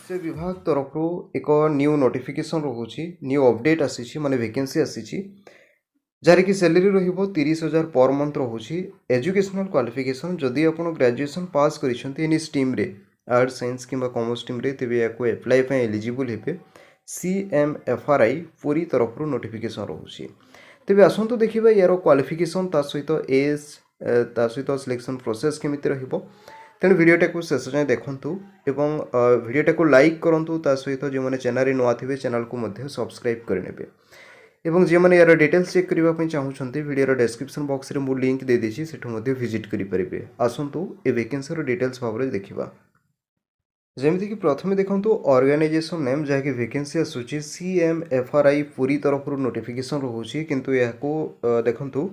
स्वास्थ्य विभाग तरफ एक न्यू नोटिफिकेशन रोचे न्यू अपडेट आसी माने वैकेंसी आसी जार कि सैलरी रहिबो 30,000 पर मंथ रोचे। एजुकेशनल क्वालिफिकेशन जदि आप ग्रेजुएशन पास कर एनी स्ट्रीम रे आर्ट्स साइंस किंबा कॉमर्स स्ट्रीम रे तेबे याको अप्लाई पे एलिजिबल हेबे। CMFRI पूरी तरफ नोटिफिकेशन रोचे। तेबे आसंतु देखिबा यार क्वालिफिकेशन ता सहित एज ता सहित सिलेक्शन प्रोसेस केमिति रहिबो। तेणु भिडियोटा को शेष जाए देखूँ एवं भिडियोटा को लाइक करूँ ता सहित जो मैंने चैनल नुआ थे चैनल को सब्सक्राइब करेंगे एवं जो मैंने यार डिटेल्स चेक करने चाहूँगी भिडियो डिस्क्रिप्शन बॉक्स में मुझे लिंक दे देछि सेठु विजिट करेंगे। आसतु ए वैकेंसी डिटेल्स भाव में देखा जमीक प्रथम देखूँ ऑर्गेनाइजेशन नेम जहाँकि वैकेंसी आसूची CMFRI पूरी तरफ नोटिफिकेशन रोचे किंतु यहाँ देखूँ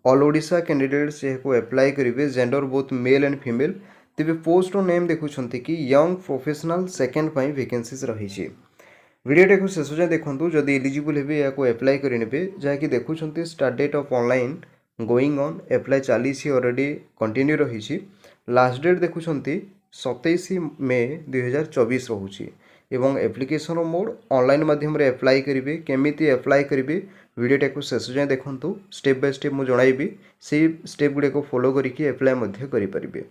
ऑल ओडिशा कैंडिडेट्स यहाँ अप्लाई करेंगे gender both male and female. तेज पोस्ट नेम देखुं कि यंग प्रोफेशनल सेकेंड पाई वैकेंसीज रही। वीडियोटा को शेष जाए देखूँ जदि एलिजिबल हे या अप्लाई करेंगे जहाँकि देखुं start date of online going on apply चली ऑलरेडी कंटिन्यू रही। लास्ट डेट देखुं 27 मे 2024 रोचे एवं एप्लिकेशन मोड ऑनलाइन माध्यम रे अप्लाई करेंगे। केमिति अप्लाई करेंगे वीडियोटा को शेष जाए देखूँ स्टेप बाय स्टेप मुझे जनइबी से स्टेप गुड़े को फॉलो करके अप्लाई करेंगे।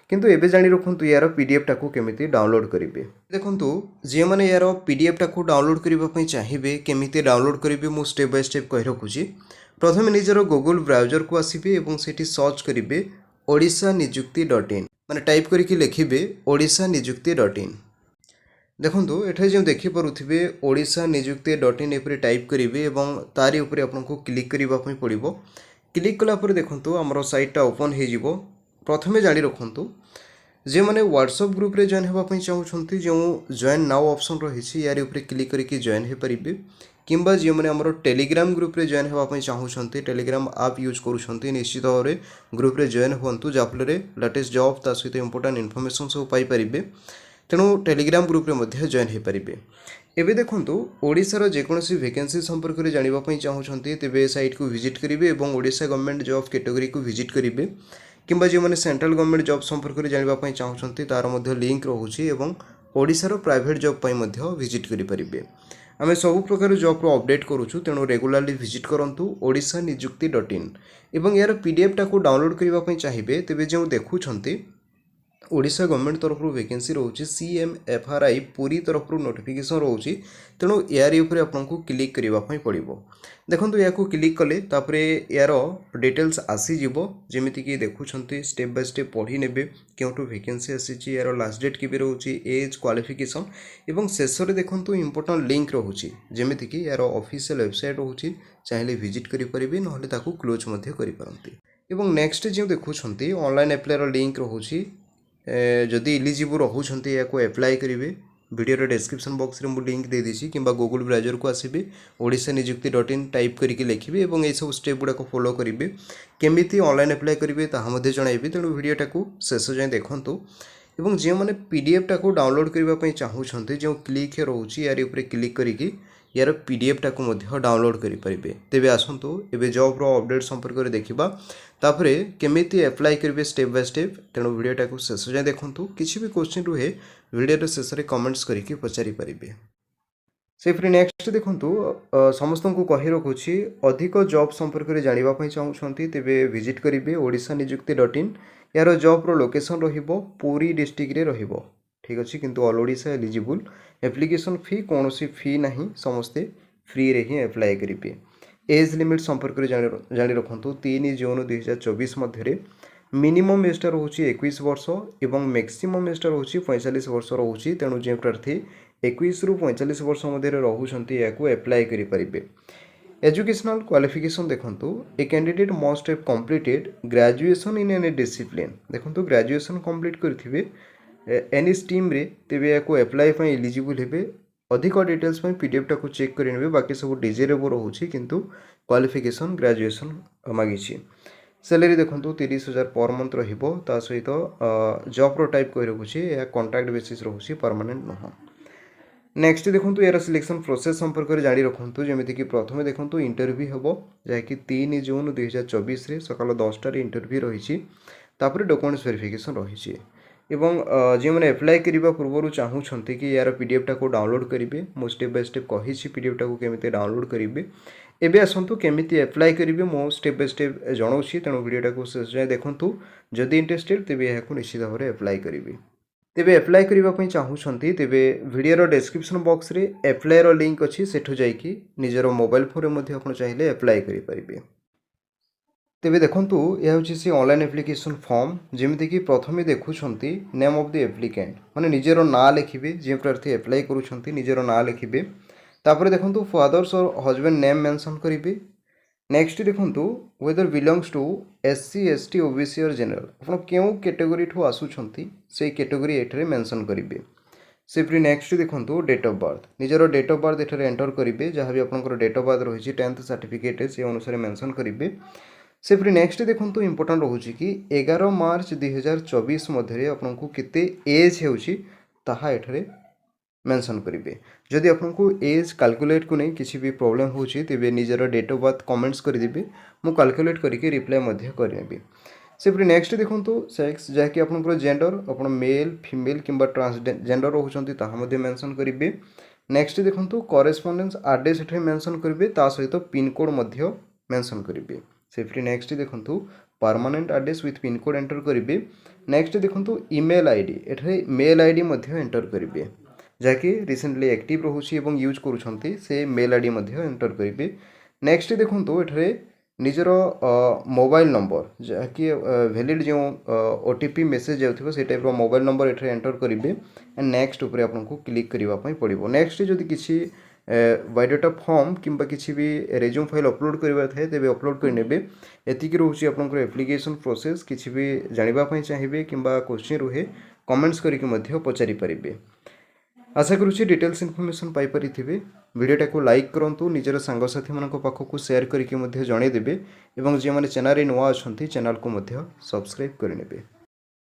किंतु एबे जानी रखुँ यार PDF टाको केमिति डाउनलोड करेंगे। देखूँ जी मैंने यार PDF टाको डाउनलोड करने चाहिए केमिति डाउनलोड करेंगे मु स्टेप बाय स्टेप कही रखुची। प्रथम निजर गूगल ब्राउजर को आसबे और सेठी सर्च करेंगे odisha-niyukti.in माने टाइप करके लिखिबे odisha-niyukti.in। देखूँ एठे जो देखिपे odisha-niyukti.in एपरे टाइप करेंगे और तारी उपरे आपको क्लिक करने पड़ो। क्लिक कलापर देखूँ आमर साइटा ओपन हो। प्रथमे जानी रखुँ जे मैंने व्हाट्सएप ग्रुप रे जॉइन होगापी चाहूँगी जो जॉइन नाउ ऑप्शन रही यार उपरे क्लिक करके जॉइन हो पारे किंबा जो मैंने आमर टेलीग्राम ग्रुप रे जॉइन होगापी चाहूँगी टेलीग्राम आप यूज करुँच निश्चित भाव में ग्रुप रे जॉइन हुंतु जहाँफल लेटेस्ट जॉब ता सहित इंपोर्टेंट इनफॉरमेशन सब पाइपर। तेणु टेलीग्राम ग्रुप रे जॉइन हो पारे। एबे देखूँ ओडिशार जेकोसी वैकेंसी संपर्क में जानापी चाहूँगी तेबे साइट को विजिट करेंगे और ओडिशा गवर्नमेंट जॉब कैटेगरी को विजिट करेंगे किंबा जो मैंने सेंट्रल गवर्नमेंट जॉब संपर्क में जानापी चाहूँगी तार लिंक रोचे और ओडिशार प्राइवेट जॉब विजिट करेंगे। आम सब प्रकार जॉब अपडेट करुचु तेणु रेगुलारली विजिट करूँ odisha-niyukti.in एवं यार PDF टाको डाउनलोड करने चाहिए तेबे जो देखुं ओडिशा गवर्नमेंट तरफ वैकेंसी रोचे CMFRI पूरी तरफ नोटिफिकेशन रोचे तेणु यार आपको क्लिक करने पड़ो। देखो या क्लिक कले तापर यार डिटेल्स आसीज जमीक देखुं स्टेप बाय स्टेप पढ़ी ने क्यों वैकेंसी आसी यार लास्ट डेट के रोचे एज क्वालिफिकेशन एवं शेष में देखो इंपोर्टेंट लिंक रोचे जमीक यार ऑफिशियल वेबसाइट रोचे चाहिए विजिट करेंगे ना क्लोज करपारती। एवं नेक्स्ट जो देखुं ऑनलाइन अप्लाई लिंक रोचे जदि इलिजिबल रोचते या अप्लाई करेंगे वीडियो डिस्क्रिप्शन बॉक्स में मुझे लिंक दे देछि किंबा गूगल ब्राउजर को आसबे odisha-niyukti.in टाइप करके लिखिए और ये सब स्टेप गुड़ाक फॉलो करेंगे केमिति ऑनलाइन अप्लाई करेंगे ताहा जनइबी। तेणु वीडियोटा को शेष जाए देखूँ और जो मैंने PDF टाको डाउनलोड करने चाहूँगी जो क्लिक रोचे यार ऊपर क्लिक करके यार PDF टाको डाउनलोड करेंगे। तेबे आसतु एबे जॉब रो अपडेट संपर्क में देखा तापर केमिति अप्लाई करेंगे स्टेप बाय स्टेप। तेणु वीडियोटा को शेष जाए देखूँ किसी भी क्वेश्चन रुहे वीडियो शेष में कमेंट्स करके पचारि पारे। से फिर नेक्स्ट देखूँ समस्त को कही रखुच्छी अधिक जॉब संपर्क में जानापी चाहूँगी तेबे विजिट करेंगे odisha-niyukti.in। यार जॉब रो लोकेशन रहिबो पुरी डिस्ट्रिक्ट रे रहिबो ठीक अच्छे किंतु ऑल ओडिशा एलिजिबल। एप्लिकेशन फी कौन फी नहीं समस्ते फ्री रे ही अप्लाई करेंगे। एज लिमिट संपर्क में जानी रखुँ 3 जून 2024 मध्य मिनिमम एजटा रोचे 21 वर्ष और मैक्सिमम एजटा रोचे 45 वर्ष रोचे। तेणु जो प्रार्थी 21 रु 45 वर्ष मध्य रोचते या अप्लाई करेंगे। एजुकेशनल क्वालिफिकेशन देखूँ a candidate must have completed graduation in any discipline. देखो ग्रेजुएशन कंप्लीट करेंगे एनी स्ट्रीम रे तेबे या अप्लाई एलिजिबल हे। अधिक डिटेल्स PDF टाको चेक करेंगे बाकी सब डिजेरेबल रोचे किंतु क्वालिफिकेशन ग्रेजुएशन मागिछि। सैलरी देखो 30,000 पर मंथ रा सहित जॉब रो टाइप कही रखुच्छे या कॉन्ट्रैक्ट बेसिस रोचे परमानेंट नुह। नेक्स्ट देखो यार सिलेक्शन प्रोसेस संपर्क में जानी रखुँ जमीक प्रथम देखो इंटरव्यू हम जहाँकि 3 जून 2024 सकाल 10 इंटरव्यू रही डॉक्यूमेंट्स वेरिफिकेशन रही। एवं जो मैंने एप्लाय करने पूर्व चाहूँगी कि यार पीडीएफ टाक डाउनलोड करेंगे मु स्टेप बाय स्टेप कही पीडीएफ टाक केमी डाउनलोड करेंगे एबे आसतु केमी एप्लाय करेंगे मो स्टेप बाय स्टेप जनाऊँगी तेणु वीडियोटा को शेष जाए देखूँ जदि इंटरेस्टेड तेज यहाँ निश्चित भाव में एप्लाय करेंगे तेबे एप्लाय करने चाहूँगी तेबे वीडियो डिस्क्रिप्शन बॉक्स रे एप्लाय रो लिंक अच्छी सेठू जाइकी निजर मोबाइल फोन में आप चाहिए एप्लाय करेंगे तेबे देखंतु यह हूँ सी ऑनलाइन एप्लिकेशन फॉर्म जमीती कि प्रथमे देखुंत नेम ऑफ द एप्लिकेंट माने निजर ना लिखिबे जे प्रार्थी एप्लाय करुँच निजर ना लिखिबे तापर देखंतु फादर्स और हजबैंड नेम मेंशन करेंगे नेक्स्ट देखंतु whether belongs to SC ST OBC और जनरल ଆପଣ କେଉଁ कैटेगरी ठू आसुछंती से कैटेगरी एठरे मेंशन करेंगे सिफ्री नेक्स्ट देखंतु डेट ऑफ बर्थ निजर डेट ऑफ बर्थ एठरे एंटर करेंगे जहाँ भी आपंकर डेट ऑफ बर्थ रही 10th सर्टिफिकेट से अनुसार मेंशन करेंगे सिफ्री नेक्स्ट देखंतु इंपोर्टेंट रोचे कि 11 मार्च 2024 मध्य आपको केते एज होउची ताहा एठरे मेंशन करेंगे जदि आपको एज कैलकुलेट को नहीं किसी भी प्रॉब्लम होची तेबे निजर डेट ऑफ बर्थ कमेंट्स करदेबे मु कैलकुलेट करके रिप्लाई मध्य करनेबी सिफ्री नेक्स्ट देखंतु सेक्स जहाँकि आपंकर जेंडर आप मेल फीमेल किंबा ट्रांसजेंडर रोचंती ताहा मध्य मेंशन करेंगे नेक्स्ट देखंतु करेस्पोंडेंस एड्रेस एठे मेंशन करेंगे ता सहित पिन कोड मध्य मेंशन करेंगे सिफ्री नेक्स्ट देखंतु permanent address with pin code enter करेंगे नेक्स्ट देखंतु ईमेल आईडी एठे मेल आईडी मध्य एंटर करेंगे जहाँकि रिसेंटली एक्टिव रोचे और यूज करुँच से मेल आईडी एंटर करेंगे नेक्स्ट देखो ये निजर मोबाइल नंबर जहाँकि वैलिड जो ओटीपी मेसेज जाऊँ से टाइप मोबाइल नंबर ये एंटर करेंगे एंड नेक्स्ट उपर आपको क्लिक करने पड़ो नेक्स्ट जदि किसी बायोडाटा फॉर्म किंबा किसी भी रेज्यूम फाइल अपलोड करवा थाए तेज अपलोड करने एतिक रोचे आपंकर एप्लिकेशन प्रोसेस किसी भी जानापी चाहिए कि क्वेश्चन रुहे कमेंट्स करके पचारि पारे आशा करुँची डिटेल्स इनफॉरमेशन पाइपर वीडियोटा को लाइक करूँ निजर सांगसाथी मान पाखक शेयर करके जनईदेवे और जो मैंने चैनल नुआ अच्छा चैनल को सब्सक्राइब करने।